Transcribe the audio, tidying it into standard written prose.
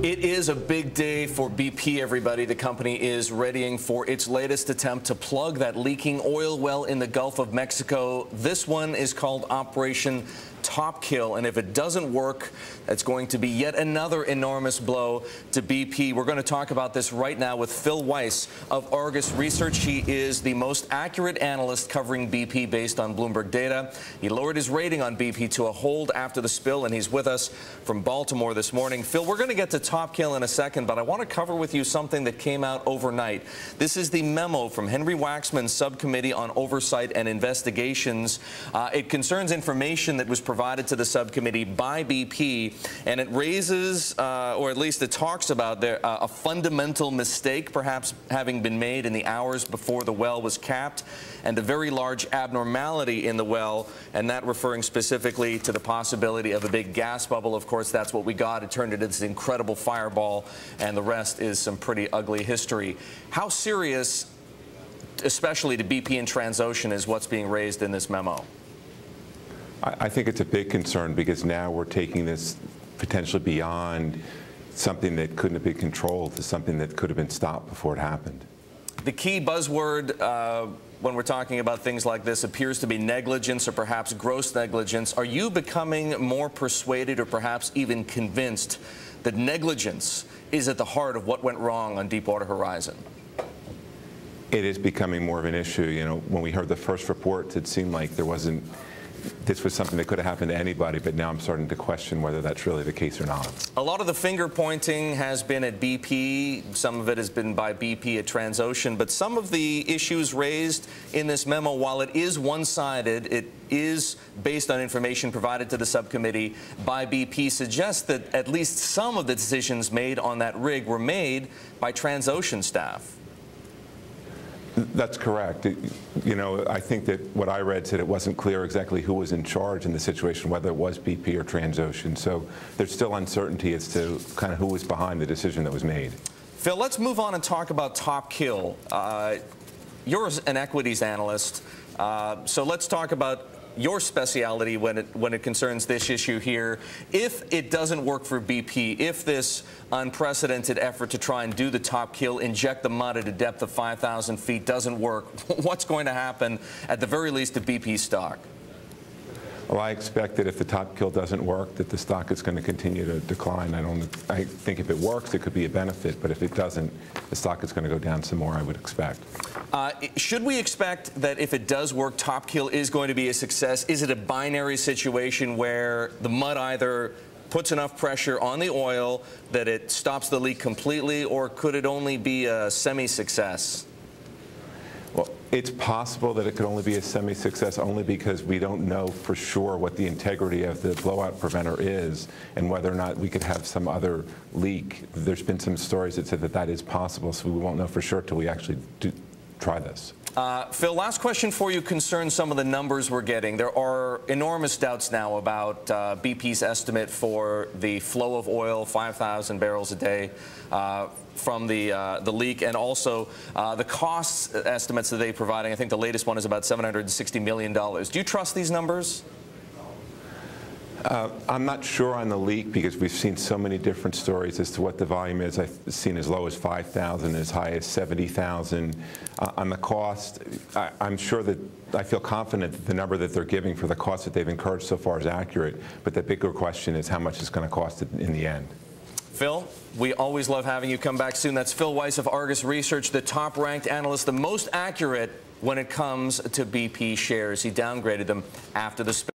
It is a big day for BP, everybody. The company is readying for its latest attempt to plug that leaking oil well in the Gulf of Mexico. This one is called Operation Top Kill, and if it doesn't work, it's going to be yet another enormous blow to BP. We're going to talk about this right now with Phil Weiss of Argus Research. He is the most accurate analyst covering BP based on Bloomberg data. He lowered his rating on BP to a hold after the spill, and he's with us from Baltimore this morning. Phil, we're going to get to Top Kill in a second, but I want to cover with you something that came out overnight. This is the memo from Henry Waxman's Subcommittee on Oversight and Investigations. It concerns information that was provided to the subcommittee by BP, and it raises, or at least it talks about a fundamental mistake perhaps having been made in the hours before the well was capped, and a very large abnormality in the well, and that referring specifically to the possibility of a big gas bubble. Of course, that's what we got. It turned into this incredible fireball, and the rest is some pretty ugly history. How serious, especially to BP and Transocean, is what's being raised in this memo? I think it's a big concern because now we're taking this potentially beyond something that couldn't have been controlled to something that could have been stopped before it happened. The key buzzword when we're talking about things like this appears to be negligence or perhaps gross negligence. Are you becoming more persuaded or perhaps even convinced that negligence is at the heart of what went wrong on Deepwater Horizon? It is becoming more of an issue. You know, when we heard the first reports, it seemed like this was something that could have happened to anybody, but now I'm starting to question whether that's really the case or not. A lot of the finger pointing has been at BP. Some of it has been by BP at Transocean, but some of the issues raised in this memo, while it is one-sided, it is based on information provided to the subcommittee by BP, suggests that at least some of the decisions made on that rig were made by Transocean staff. That's correct. You know, I think that what I read said it wasn't clear exactly who was in charge in the situation, whether it was BP or Transocean. So there's still uncertainty as to kind of who was behind the decision that was made. Phil, let's move on and talk about Top Kill. You're an equities analyst, so let's talk about your speciality when it concerns this issue here. If it doesn't work for BP, if this unprecedented effort to try and do the Top Kill, inject the mud at a depth of 5,000 feet doesn't work, what's going to happen at the very least to BP stock? Well, I expect that if the Top Kill doesn't work, that the stock is going to continue to decline. I think if it works, it could be a benefit, but if it doesn't, the stock is going to go down some more, I would expect. Should we expect that if it does work, Top Kill is going to be a success? Is it a binary situation where the mud either puts enough pressure on the oil that it stops the leak completely, or could it only be a semi-success? Well, it's possible that it could only be a semi-success only because we don't know for sure what the integrity of the blowout preventer is and whether or not we could have some other leak. There's been some stories that said that that is possible, so we won't know for sure till we actually try this. Phil, last question for you concerns some of the numbers we're getting. There are enormous doubts now about BP's estimate for the flow of oil, 5,000 barrels a day from the leak, and also the cost estimates that they're providing. I think the latest one is about $760 million. Do you trust these numbers? I'm not sure on the leak because we've seen so many different stories as to what the volume is. I've seen as low as 5,000, as high as 70,000. On the cost, I'm sure that I feel confident that the number that they're giving for the cost that they've incurred so far is accurate, but the bigger question is how much it's going to cost in the end. Phil, we always love having you come back soon. That's Phil Weiss of Argus Research, the top-ranked analyst, the most accurate when it comes to BP shares. He downgraded them after the spill.